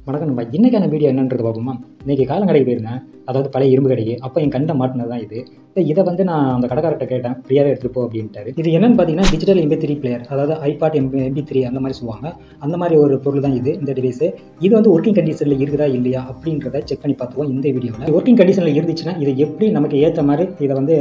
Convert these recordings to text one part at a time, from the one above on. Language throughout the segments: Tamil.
வணக்கம் நம்ம இன்றைக்கான வீடியோ என்னன்றது பார்ப்போமா. இன்றைக்கி காலங்கடைக்கு போயிருந்தேன், அதாவது பழைய இரும்பு கடைக்கு. அப்போ என் கண்ட மாட்டினது தான் இது. இதை வந்து நான் அந்த கடைக்காரர்கிட்ட கேட்டேன், ஃப்ரீயாகவே எடுத்துகிட்டு போ அப்படின்ட்டாரு. இது என்னென்னு பார்த்தீங்கன்னா டிஜிட்டல் MP3 பிளேயர், அதாவது iPod MP3 அந்த மாதிரி சொல்லுவாங்க. அந்த மாதிரி ஒரு பொருள் தான் இது, இந்த டிவைஸு. இது வந்து ஒர்க்கிங் கண்டிஷனில் இருக்குதா இல்லையா அப்படின்றத செக் பண்ணி பார்த்துருவோம் இந்த வீடியோவில். ஒர்க்கிங் கண்டிஷனில் இருந்துச்சுன்னா இதை எப்படி நமக்கு ஏற்ற மாதிரி இதை வந்து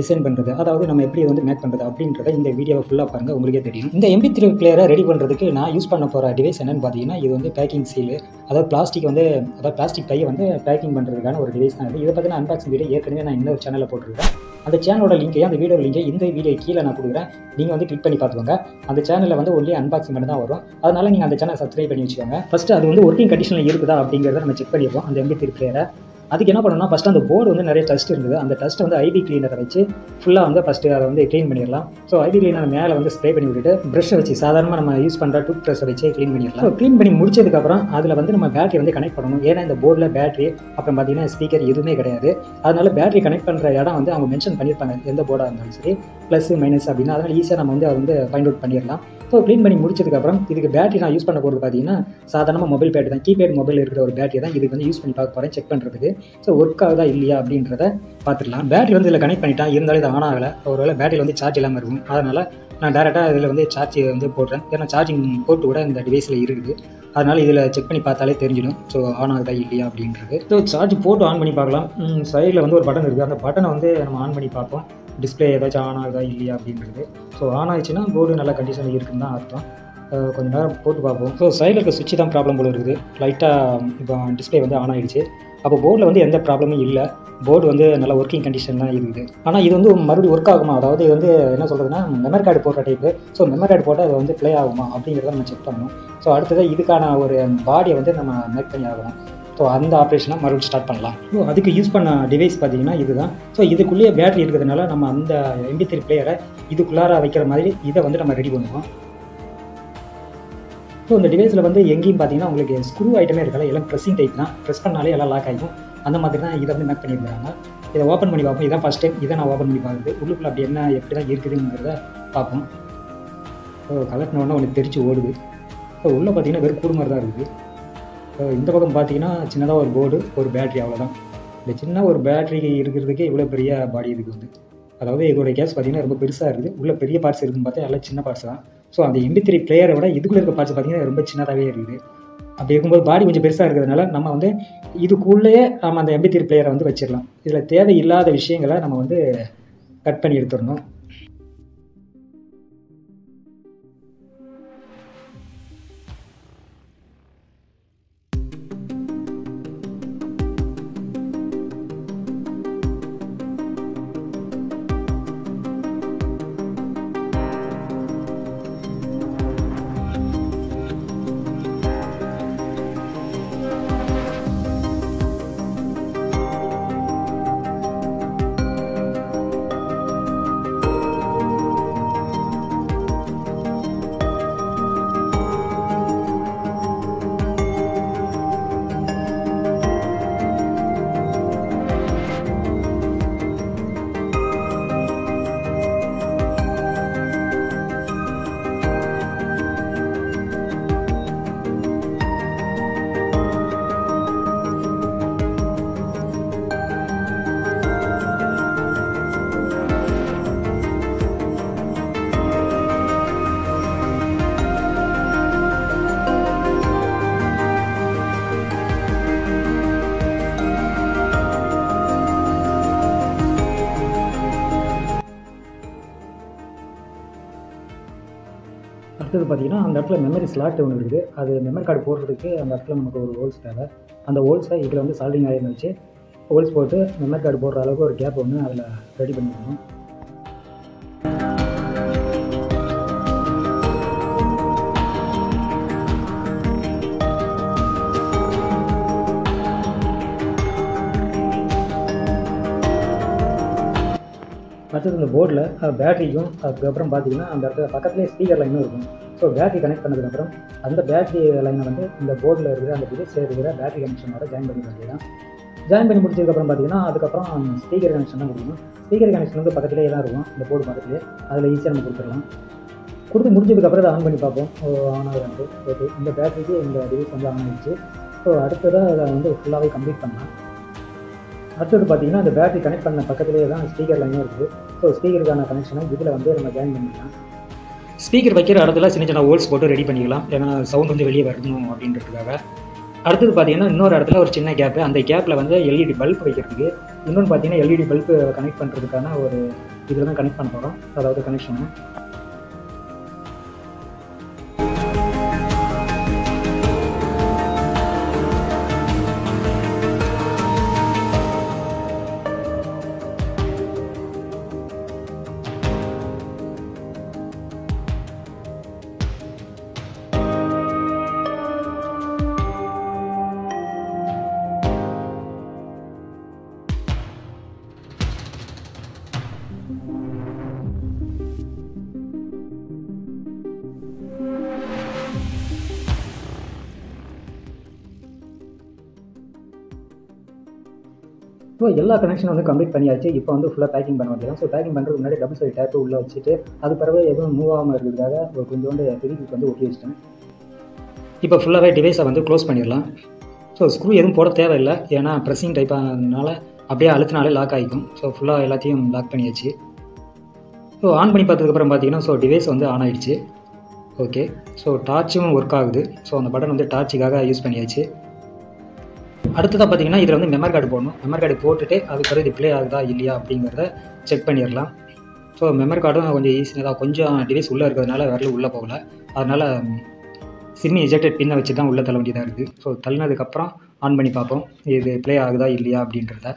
டிசைன் பண்ணுறது, அதாவது நம்ம எப்படி வந்து மேக் பண்ணுறது அப்படின்றத இந்த வீடியோவை ஃபுல்லாக பாருங்கள், உங்களுக்கே தெரியும். இந்த MP3 பிளேயரை ரெடி பண்ணுறதுக்கு நான் யூஸ் பண்ண போகிற டிவைஸ் என்னென்னு பார்த்தீங்கன்னா இது வந்து பேக்கிங் சீலு, அதாவது பிளாஸ்டிக் பையை வந்து பேக்கிங் பண்ணுறதுக்கான ஒரு டிவைஸ் தான் இது. இதை பற்றின அன்பாக்சிங் வீடியோ ஏற்கனவே நான் இன்னொரு சேனலில் போட்டிருக்கேன். அந்த சேனலோட லிங்கையும் அந்த வீடியோ லிங்கை இந்த வீடியோ கீழே நான் கொடுக்குறேன், நீங்கள் வந்து கிளிக் பண்ணி பார்த்துக்கோங்க. அந்த சேனலில் வந்து ஒன்லி அன்பாக்சிங் மட்டும் தான் வரும், அதனால் நீங்கள் அந்த சேனலை சப்ஸ்கிரைப் பண்ணி வச்சுக்கோங்க. ஃபஸ்ட்டு அது வந்து ஒர்க்கிங் கண்டிஷனில் இருக்குதா அப்படிங்கிறத நம்ம செக் பண்ணிடுவோம் அந்த MP3 பிளேயரை. அதுக்கு என்ன பண்ணணும்னா ஃபஸ்ட்டு அந்த போர்டு வந்து நிறைய டஸ்ட் இருந்தது, அந்த டஸ்ட்டை வந்து IB கிளீனரை வச்சு ஃபுல்லாக வந்து ஃபஸ்ட்டு அதை வந்து க்ளீன் பண்ணிடலாம். ஸோ IB கிளீனர் மேலே வந்து ஸ்ப்ரே பண்ணி விட்டுட்டு ப்ரஷ்ஷை வச்சு சாதாரணமாக நம்ம யூஸ் பண்ணுற டூத் ப்ரஷ்ஷை வச்சு க்ளீன் பண்ணிடலாம். ஸோ க்ளீன் பண்ணி முடிச்சதுக்கப்புறம் அதில் வந்து நம்ம பேட்டரி வந்து கனெக்ட் பண்ணணும். ஏன்னா இந்த போர்டில் பேட்டரி அப்புறம் பார்த்தீங்கன்னா ஸ்பீக்கர் எதுவுமே கிடையாது. அதனால பேட்டரி கனெக்ட் பண்ணுற இடம் வந்து அவங்க மென்ஷன் பண்ணியிருப்பாங்க, எந்த போர்டாக இருந்தாலும் சரி ப்ளஸ் மைனஸ் அப்படின்னா. அதனால் ஈஸியாக நம்ம வந்து அதை வந்து ஃபைண்ட் அவுட் பண்ணிடலாம். ஸோ க்ளீன் பண்ணி முடிச்சதுக்கப்புறம் இதுக்கு பேட்டரி நான் யூஸ் பண்ண போகிறது பார்த்தீங்கன்னா சாதாரணமாக மொபைல் பேட்டரி தான், கீபேட் மொபைல் இருக்கிற ஒரு பேட்டரி தான் இதுக்கு வந்து யூஸ் பண்ணி பார்க்க போகிறேன், செக் பண்ணுறதுக்கு. ஸோ ஒர்க் ஆகுதா இல்லையா அப்படின்றத பார்த்துக்கலாம். பேட்டரி வந்து இதில் கனெக்ட் பண்ணிட்டேன், இருந்தாலும் இது ஆன் ஆகலை. ஒருவேளை பேட்டரியில் வந்து சார்ஜ் இல்லாமல் இருக்கும், அதனால் நான் டேரெக்டாக இதில் வந்து சார்ஜ் வந்து போடுறேன். ஏன்னா சார்ஜிங் போர்ட் கூட இந்த டிவைஸில் இருக்குது, அதனால் இதில் செக் பண்ணி பார்த்தாலே தெரிஞ்சிடும் ஸோ ஆன் ஆகுதா இல்லையா அப்படின்றது. ஸோ சார்ஜ் போட்டு ஆன் பண்ணி பார்க்கலாம். சைடில் வந்து ஒரு பட்டன் இருக்குது, அந்த பட்டனை வந்து நம்ம ஆன் பண்ணி பார்ப்போம், டிஸ்பிளே ஏதாச்சும் ஆன் ஆகுதா இல்லையா அப்படின்றது. ஸோ ஆன் ஆகிடுச்சுன்னா போர்டு நல்ல கண்டிஷனில் இருக்குன்னு தான் அர்த்தம். கொஞ்சம் நேரம் போட்டு பார்ப்போம். ஸோ சைடில் இருக்க சுவிட்ச் தான் ப்ராப்ளம் போல இருக்குது, லைட்டாக இப்போ டிஸ்பிளே வந்து ஆன் ஆகிடுச்சு. அப்போ போர்டில் வந்து எந்த ப்ராப்ளமும் இல்லை, போர்டு வந்து நல்ல ஒர்க்கிங் கண்டிஷன் தான் இருக்குது. ஆனால் இது வந்து மறுபடியும் ஒர்க் ஆகுமா, அதாவது இது வந்து என்ன சொல்கிறதுனா மெமரி கார்டு போடுற டைப்பு. ஸோ மெமரி கார்டு போட்டால் அது வந்து ப்ளே ஆகுமா அப்படிங்கிறத நம்ம செக் பண்ணணும். ஸோ அடுத்தது இதுக்கான ஒரு பாடியை வந்து நம்ம மேக் பண்ணி ஆகணும். ஸோ அந்த ஆப்ரேஷனை மறுபடியும் ஸ்டார்ட் பண்ணலாம். ஸோ அதுக்கு யூஸ் பண்ண டிவைஸ் பார்த்தீங்கன்னா இதுதான். ஸோ இதுக்குள்ளேயே பேட்டரி இருக்கிறதுனால நம்ம அந்த MP3 பிளேயரை இதுக்குள்ளார வைக்கிற மாதிரி இதை வந்து நம்ம ரெடி பண்ணுவோம். ஸோ இந்த டிவைஸில் வந்து எங்கேயும் பார்த்தீங்கன்னா உங்களுக்கு ஸ்க்ரூ ஐட்டமே இருக்கல, எல்லாம் ப்ரெஸ்ஸிங் டைப் தான், ப்ரெஸ் பண்ணாலே எல்லாம் லாக் ஆகிடும். அந்த மாதிரி தான் இதை வந்து மேக் பண்ணியிருக்காங்க. இதை ஓப்பன் பண்ணி பார்ப்போம், இதான் ஃபஸ்ட் டைம் இதை நான் ஓப்பன் பண்ணி பார்க்குறது. உள்ளுக்குள்ள அப்படி என்ன எப்படி தான் இருக்குதுங்கிறத பார்ப்போம். ஸோ கலட்டினோடனே உங்களுக்கு தெரிச்சு ஓடுது. ஸோ உள்ளே பார்த்தீங்கன்னா வெறும் கூடு மாதிரி தான் இருக்குது. இந்த பக்கம் பார்த்தீங்கன்னா சின்னதாக ஒரு போர்டு, ஒரு பேட்ரி, அவ்வளோதான். இந்த சின்ன ஒரு பேட்ரி இருக்கிறதுக்கே இவ்வளோ பெரிய பாடி இருக்குது வந்து. அதாவது இதோட கேஸ் பார்த்தீங்கன்னா ரொம்ப பெருசாக இருக்குது, உள்ள பெரிய பார்ட்ஸ் இருக்குன்னு பார்த்தா எல்லாம் சின்ன பார்ட்ஸ் தான். ஸோ அந்த MP3 பிளேயரை விட இதுக்குள்ளே இருக்க பார்ட்ஸ் பார்த்தீங்கன்னா ரொம்ப சின்னதாகவே இருக்குது. அப்படி இருக்கும்போது பாடி கொஞ்சம் பெருசாக இருக்கிறதுனால நம்ம வந்து இதுக்குள்ளேயே நம்ம அந்த MP3 பிளேயரை வந்து வச்சிடலாம். இதில் தேவையில்லாத விஷயங்களை நம்ம வந்து கட் பண்ணி எடுத்துடணும். அடுத்தது பார்த்தீங்கன்னா அந்த இடத்துல மெமரி ஸ்லாட் ஒன்று இருக்குது, அது மெமரி கார்டு போடுறதுக்கு அந்த இடத்துல நமக்கு ஒரு ஹோல்ஸ் தேவை. அந்த ஹோல்ஸை இதில் வந்து சால்டிங் ஆயில் வச்சு ஹோல்ஸ் போட்டு மெமரி கார்டு போடுற அளவுக்கு ஒரு கேப் ஒன்று அதில் ரெடி பண்ணிக்கணும். அடுத்தது இந்த போர்டில் பேட்டரிக்கும் அதுக்கப்புறம் பார்த்தீங்கன்னா அந்த இடத்துல பக்கத்துலேயே ஸ்பீக்கர் லைனும் இருக்கும். ஸோ பேட்டரி கனெக்ட் பண்ணதுக்கப்புறம் அந்த பேட்டரி லைனை வந்து இந்த போர்டில் இருக்கிற அந்த டிவைஸில் இருக்கிற பேட்டரி கனெக்ஷனோட ஜாயின் பண்ணி பண்ணிக்கலாம். ஜாயின் பண்ணி முடிச்சதுக்கப்புறம் பார்த்தீங்கன்னா அதுக்கப்புறம் ஸ்பீக்கர் கனெக்ஷன் தான் கொடுக்கணும். ஸ்பீக்கர் கனெக்ஷன் வந்து பக்கத்துலேயே தான் இருக்கும், இந்த போர்டு பக்கத்துலேயே, அதில் ஈஸியாக நம்ம கொடுத்துடலாம். கொடுத்து முடிஞ்சதுக்கப்புறம் அதை ஆன் பண்ணி பார்ப்போம் ஆன் ஆகுது. ஓகே, இந்த பேட்டரிக்கு இந்த டிவைஸ் வந்து ஆன் ஆகிடுச்சு. ஸோ ஸோ அடுத்ததாக அதை வந்து ஃபுல்லாகவே கம்ப்ளீட் பண்ணலாம். அடுத்தது பார்த்தீங்கன்னா அந்த பேட்டரி கனெக்ட் பண்ண பக்கத்துலேயே தான் ஸ்பீக்கர் லைனும் இருக்குது. ஸோ ஸ்பீக்கருக்கான கனெக்ஷனை இதில் வந்து நம்ம ஜாயின் பண்ணிக்கலாம். ஸ்பீக்கர் வைக்கிற இடத்துல சின்ன சின்ன ஹோல்ஸ் போட்டு ரெடி பண்ணிக்கலாம், ஏன்னா சவுண்ட் வந்து வெளியே வரணும் அப்படின்றதுக்காக. அடுத்தது பார்த்தீங்கன்னா இன்னொரு இடத்துல ஒரு சின்ன கேப்பு, அந்த கேப்பில் வந்து எல்இடி பல்ப் வைக்கிறதுக்கு. இன்னொன்று பார்த்தீங்கன்னா எல்இடி பல்ப் கனெக்ட் பண்ணுறதுக்கான ஒரு இதில் தான் கனெக்ட் பண்ண போகிறோம், அதாவது கனெக்ஷனு. ஸோ எல்லா கனெக்ஷனும் வந்து கம்ப்ளீட் பண்ணியாச்சு. இப்போ வந்து ஃபுல்லாக பேக்கிங் பண்ண வேண்டியதான். ஸோ பேக்கிங் பண்ணுறதுக்கு முன்னாடி டபுள் சைடு டேப்பு உள்ளே வச்சுட்டு அது பிறகு எதுவும் மூவ் ஆகாமல் இருக்கிறதுக்காக ஒரு கொஞ்சோண்டு ஃபெவிக்விக் வந்து ஒட்டி வச்சிட்டேன். இப்போ ஃபுல்லாகவே டிவைஸை வந்து க்ளோஸ் பண்ணிடலாம். ஸோ ஸ்க்ரூ எதுவும் போட தேவையில்லை, ஏன்னா ப்ரெஸ்ஸிங் டைப் ஆனதுனால அப்படியே அழுத்தினாலே லாக் ஆகிக்கும். ஸோ ஃபுல்லாக எல்லாத்தையும் லாக் பண்ணியாச்சு. ஸோ ஆன் பண்ணி பார்த்ததுக்கப்புறம் பார்த்தீங்கன்னா ஸோ டிவைஸ் வந்து ஆன் ஆகிடுச்சு. ஓகே, ஸோ டார்ச்சும் ஒர்க் ஆகுது. ஸோ அந்த பட்டன் வந்து டார்ச்சுக்காக யூஸ் பண்ணியாச்சு. அடுத்ததாக பார்த்தீங்கன்னா இதில் வந்து மெமரி கார்டு போடணும். மெமரி கார்டு போட்டுட்டு அதுக்கு பிறகு ப்ளே ஆகுதா இல்லையா அப்படிங்கிறத செக் பண்ணிடலாம். ஸோ மெமரி கார்டும் கொஞ்சம் ஈஸியாக தான், கொஞ்சம் டிவைஸ் உள்ளே இருக்கிறதுனால விரல் உள்ளே போகலை, அதனால் சிம் எஜெக்டட் பின்னை வச்சு தான் உள்ளே தள்ள வேண்டியதாக இருக்குது. ஸோ தள்ளினதுக்கப்புறம் ஆன் பண்ணி பார்ப்போம் இது ப்ளே ஆகுதா இல்லையா அப்படின்றத.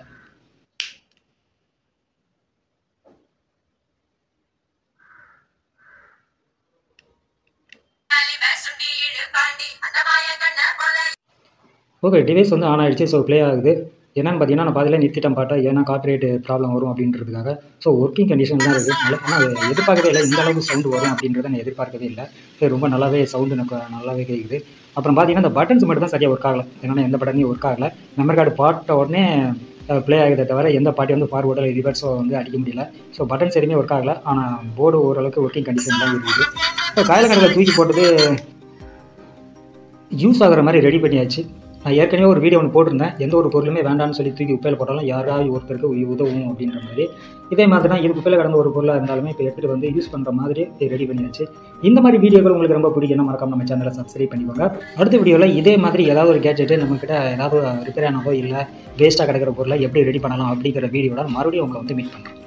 ஓகே, டிவைஸ் வந்து ஆன் ஆகிடுச்சு. ஸோ ப்ளே ஆகுது. என்னென்னு பார்த்தீங்கன்னா நான் பாதியில் நிறுத்திட்டேன் பாட்டை, ஏன்னா காப்பிரைட் ப்ராப்ளம் வரும் அப்படின்றதுக்காக. ஸோ ஒர்க்கிங் கண்டிஷன் தான் இருக்குது. ஆனால் எதிர்பார்க்கவே இல்லை இந்த அளவுக்கு சவுண்டு வரும் அப்படின்றத நான் எதிர்பார்க்கவே இல்லை. சரி, ரொம்ப நல்லாவே சவுண்டு எனக்கு நல்லாவே கேட்குது. அப்புறம் பார்த்தீங்கன்னா இந்த பட்டன்ஸ் மட்டும் தான் சரியாக ஒர்க் ஆகலை, ஏன்னா எந்த பட்டனையும் ஒர்க் ஆகலை. மெமரி கார்டு பாட்ட உடனே ப்ளே ஆகுதே தவிர எந்த பாட்டி வந்து ஃபார்வர்டோ ரிவர்ஸோ வந்து அடிக்க முடியல. ஸோ பட்டன்ஸ் எதுவுமே ஒர்க் ஆகலை, ஆனால் போர்டு ஓரளவுக்கு ஒர்க்கிங் கண்டிஷன் தான் இருக்குது. ஸோ காயலக்கடையில் தூக்கி போட்டது யூஸ் ஆகிற மாதிரி ரெடி பண்ணியாச்சு. நான் ஏற்கனவே ஒரு வீடியோ ஒன்று போட்டிருந்தேன், எந்த ஒரு பொருளுமே வேண்டாம்னு சொல்லி தூக்கி குப்பையில் போட்டாலும் யாராவது ஒருத்தருக்கு உதவும் அப்படின்ற மாதிரி. இதே மாதிரி தான் இது குப்பையில் கடந்த ஒரு பொருளாக இருந்தாலுமே இப்போ எடுத்துகிட்டு வந்து யூஸ் பண்ணுற மாதிரி ரெடி பண்ணியாச்சு. இந்த மாதிரி வீடியோக்கள் உங்களுக்கு ரொம்ப பிடிக்கும்னா மறக்காம நம்ம சேனலை சப்ஸ்கிரைப் பண்ணிக்கோங்க. அடுத்த வீடியோவில் இதே மாதிரி ஏதாவது ஒரு கேட்ஜெட்டு நம்மக்கிட்ட ஏதாவது ரிப்பேர் ஆனதோ இல்லை வேஸ்ட்டாக கிடக்கிற பொருளை எப்படி ரெடி பண்ணலாம் அப்படிங்கிற வீடியோட மறுபடியும் உங்களை வந்து மீட் பண்ணுறேன்.